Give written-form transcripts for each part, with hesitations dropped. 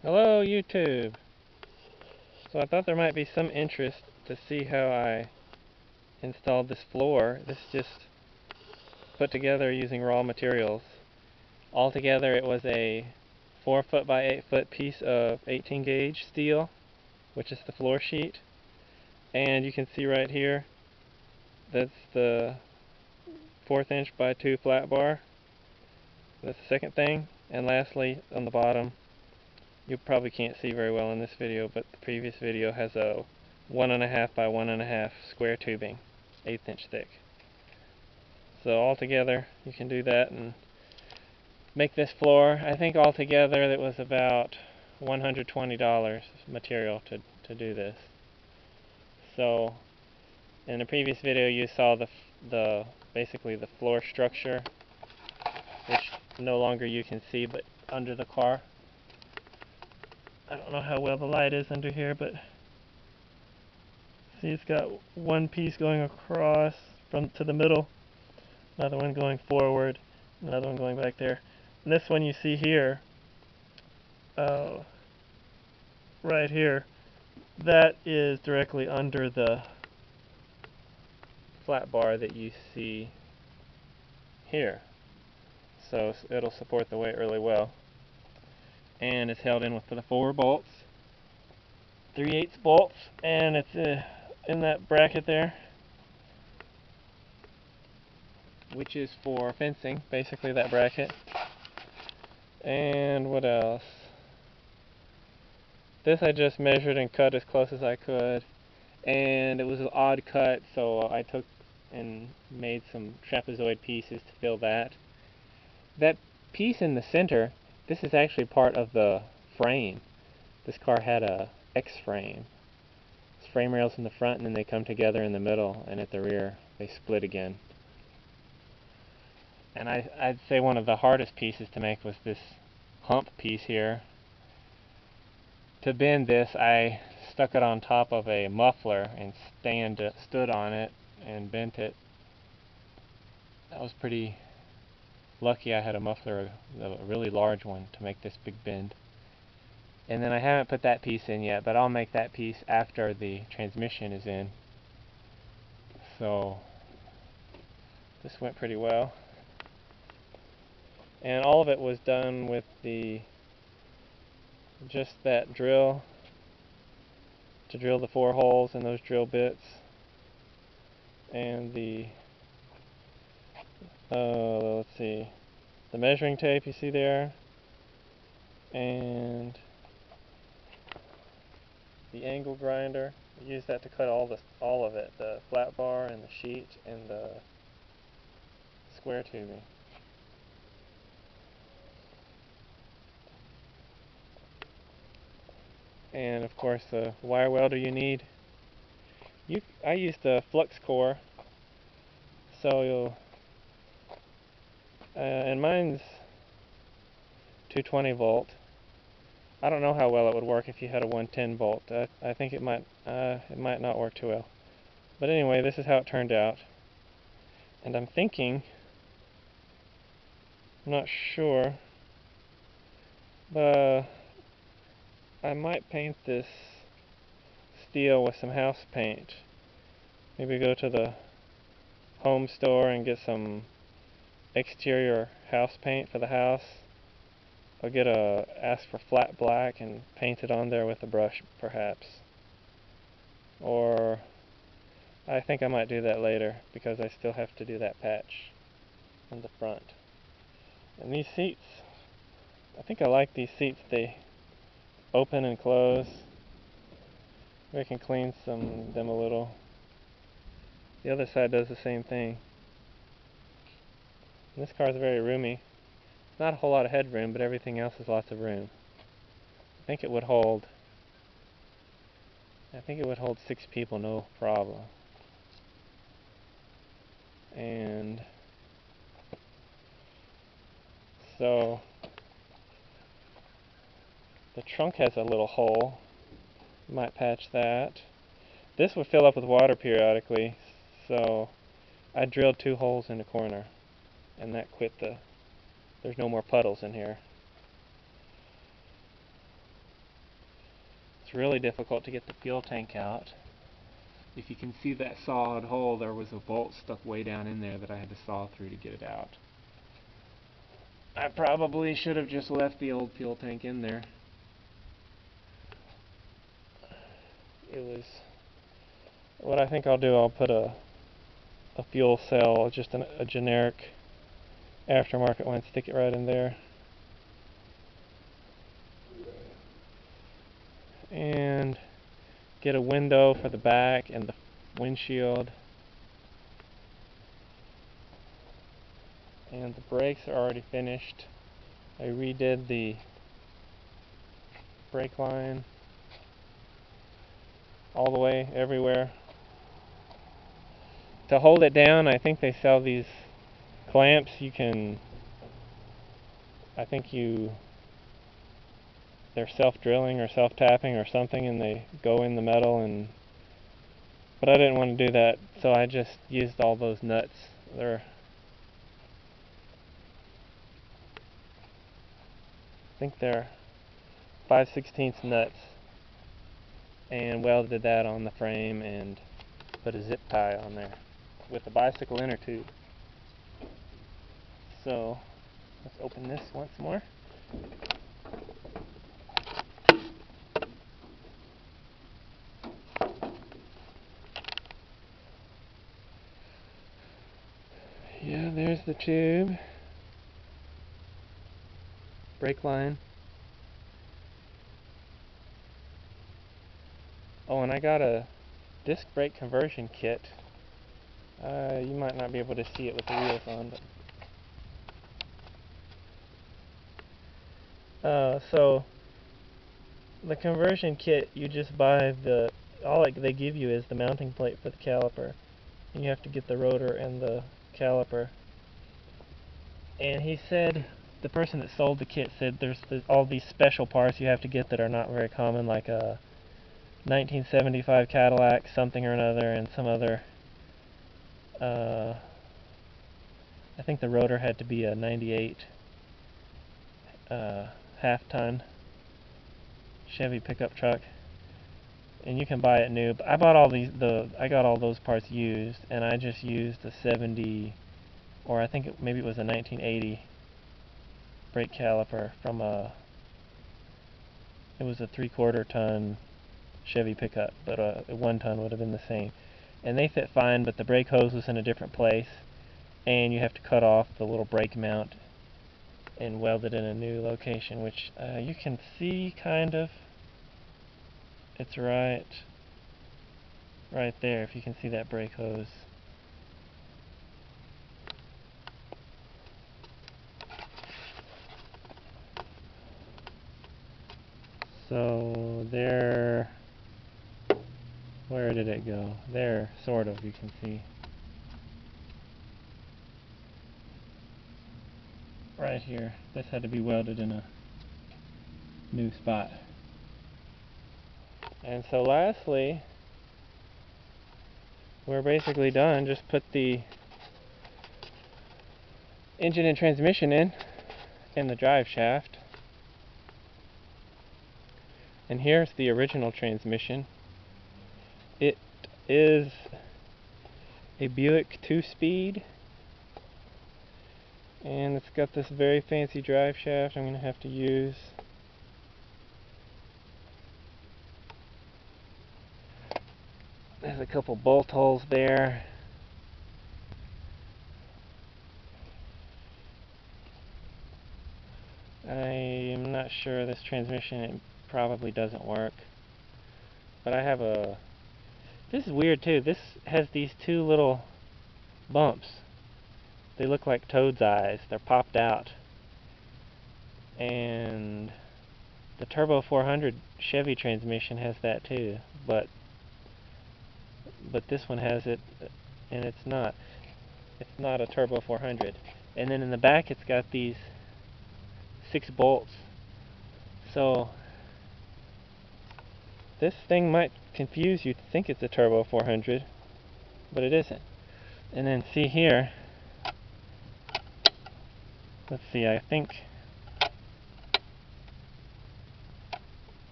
Hello YouTube! So I thought there might be some interest to see how I installed this floor. This is just put together using raw materials. Altogether it was a 4 foot by 8 foot piece of 18 gauge steel, which is the floor sheet. And you can see right here, that's the 1/4 inch by 2 flat bar. That's the second thing. And lastly, on the bottom, you probably can't see very well in this video, but the previous video has a 1.5 by 1.5 square tubing, 1/8 inch thick. So altogether, you can do that and make this floor. I think altogether it was about $120 material to do this. So in the previous video, you saw the basically the floor structure, which no longer you can see, but under the car. I don't know how well the light is under here, but see, it's got one piece going across from to the middle, another one going forward, another one going back there. And this one you see here, right here, that is directly under the flat bar that you see here. So it'll support the weight really well. And it's held in with the 4 bolts, 3/8 bolts, and it's in that bracket there, which is for fencing, basically that bracket. And what else? This I just measured and cut as close as I could, and it was an odd cut, so I took and made some trapezoid pieces to fill that. That piece in the center, this is actually part of the frame. This car had a X-frame. It's frame rails in the front, and then they come together in the middle, and at the rear they split again. And I'd say one of the hardest pieces to make was this hump piece here. To bend this, I stuck it on top of a muffler and stood on it and bent it. That was pretty lucky. I had a muffler, a really large one, to make this big bend. And then I haven't put that piece in yet, but I'll make that piece after the transmission is in. So this went pretty well. And all of it was done with just that drill to drill the 4 holes in those drill bits, and let's see, the measuring tape you see there, and the angle grinder. We use that to cut all of it, the flat bar and the sheet and the square tubing. And of course the wire welder you need. I used a flux core, so and mine's 220 volt. I don't know how well it would work if you had a 110 volt. I think it might not work too well. But anyway, this is how it turned out. And I'm thinking, I'm not sure, but I might paint this steel with some house paint. Maybe go to the home store and get some exterior house paint for the house. I'll ask for flat black and paint it on there with a brush, perhaps. Or I think I might do that later, because I still have to do that patch on the front. And these seats, I think I like these seats. They open and close. Maybe I can clean them a little. The other side does the same thing. And this car is very roomy. Not a whole lot of headroom, but everything else has lots of room. I think it would hold 6 people, no problem. And so the trunk has a little hole. Might patch that. This would fill up with water periodically, so I drilled 2 holes in the corner, and that there's no more puddles in here. It's really difficult to get the fuel tank out. If you can see that solid hole, there was a bolt stuck way down in there that I had to saw through to get it out. I probably should have just left the old fuel tank in there. It was... What I think I'll do, I'll put a fuel cell, just a generic aftermarket one, stick it right in there. And get a window for the back and the windshield. And the brakes are already finished. I redid the brake line all the way, everywhere. To hold it down, I think they sell these clamps. You can, they're self-drilling or self-tapping or something, and they go in the metal, but I didn't want to do that, so I just used all those nuts. I think they're 5/16 nuts, and welded that on the frame and put a zip tie on there with a bicycle inner tube. So let's open this once more. Yeah, there's the tube. Brake line. Oh, and I got a disc brake conversion kit. You might not be able to see it with the wheels on, but so the conversion kit, you just buy all they give you is the mounting plate for the caliper, and you have to get the rotor and the caliper. And he said, the person that sold the kit said there's all these special parts you have to get that are not very common, like a 1975 Cadillac something or another, and some other, I think the rotor had to be a 98 half-ton Chevy pickup truck, and you can buy it new. But I bought I got all those parts used, and I just used a 70, or I think maybe it was a 1980 brake caliper from it was a 3/4 ton Chevy pickup, but a 1 ton would have been the same. And they fit fine, but the brake hose was in a different place, and you have to cut off the little brake mount and weld it in a new location, which you can see kind of. It's right there, if you can see that brake hose. So there, where did it go? There, sort of, you can see. Right here. This had to be welded in a new spot. And so lastly, we're basically done. Just put the engine and transmission in, and the drive shaft. And here's the original transmission. It is a Buick 2-speed, and it's got this very fancy drive shaft I'm going to have to use. There's a couple bolt holes there. I am not sure this transmission, it probably doesn't work. But I have this is weird too. This has these two little bumps. They look like toad's eyes. They're popped out. And the Turbo 400 Chevy transmission has that too. But this one has it, and it's not. It's not a Turbo 400. And then in the back it's got these 6 bolts. So this thing might confuse you to think it's a Turbo 400, but it isn't. And then see here, let's see, I think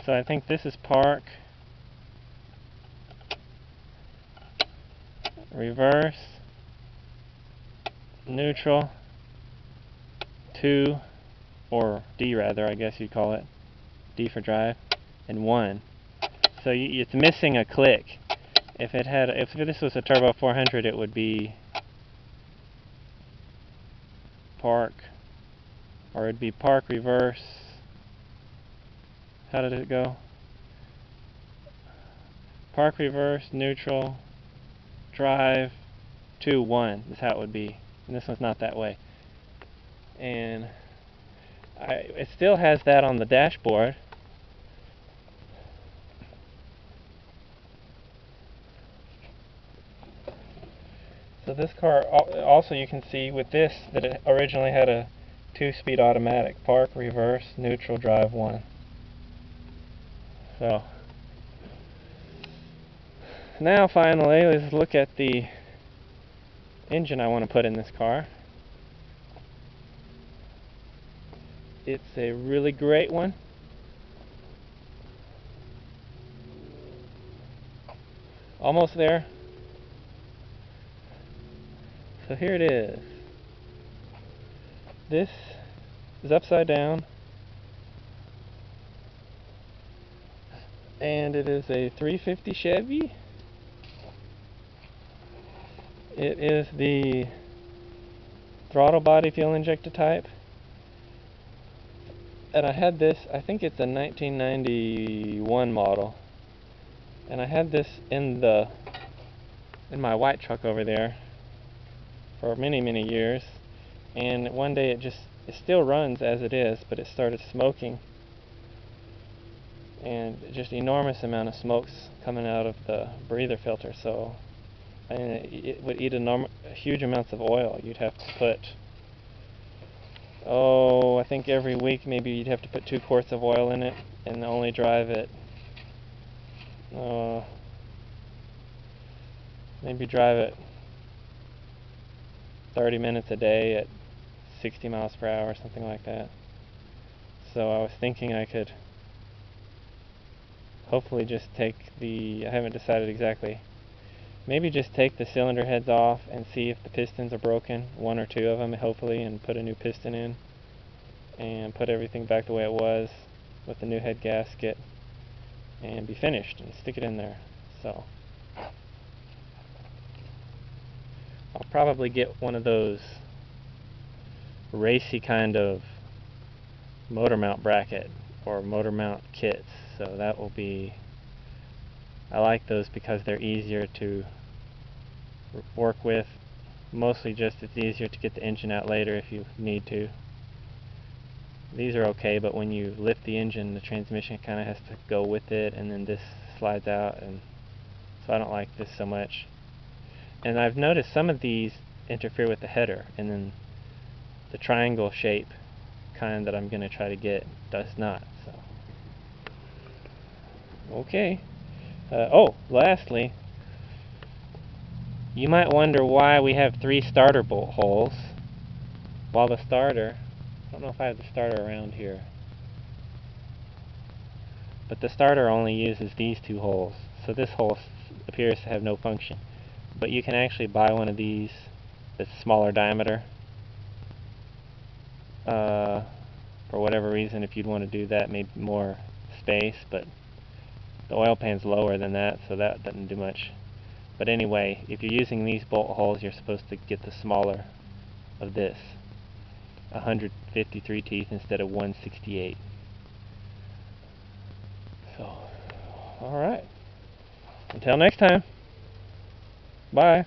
So I think this is park, reverse, neutral, 2, or D rather, I guess you'd call it, D for drive, and 1. So it's missing a click. If this was a Turbo 400, it would be park, or it'd be park, reverse. How did it go? Park, reverse, neutral, drive, 2, 1 is how it would be. And this one's not that way. And it still has that on the dashboard. So this car, also you can see with this that it originally had a 2-speed automatic. Park, reverse, neutral, drive, 1. So now finally, let's look at the engine I want to put in this car. It's a really great one. Almost there. So here it is. This is upside down, and it is a 350 Chevy. It is the throttle body fuel injector type, and I had this, I think it's a 1991 model, and I had this in my white truck over there for many years, and one day it still runs as it is, but it started smoking, and just enormous amount of smokes coming out of the breather filter. So it would eat huge amounts of oil. You'd have to put, I think every week maybe you'd have to put 2 quarts of oil in it and only drive it, maybe drive it 30 minutes a day at 60 miles per hour, something like that. So I was thinking I could hopefully just take I haven't decided exactly, maybe just take the cylinder heads off and see if the pistons are broken, 1 or 2 of them hopefully, and put a new piston in and put everything back the way it was with the new head gasket and be finished and stick it in there. So I'll probably get one of those racy kind of motor mount bracket or motor mount kits. So that will be, I like those because they're easier to work with. Mostly just it's easier to get the engine out later if you need to. These are okay, but when you lift the engine, the transmission kind of has to go with it, and then this slides out, and so I don't like this so much. And I've noticed some of these interfere with the header, and then the triangle shape kind that I'm going to try to get does not. So okay. Lastly, you might wonder why we have 3 starter bolt holes, while the starter, I don't know if I have the starter around here, but the starter only uses these 2 holes, so this hole appears to have no function. But you can actually buy one of these that's smaller diameter, for whatever reason, if you'd want to do that, maybe more space, but the oil pan's lower than that, so that doesn't do much. But anyway, if you're using these bolt holes, you're supposed to get the smaller of this, 153 teeth instead of 168. So, alright. Until next time. Bye.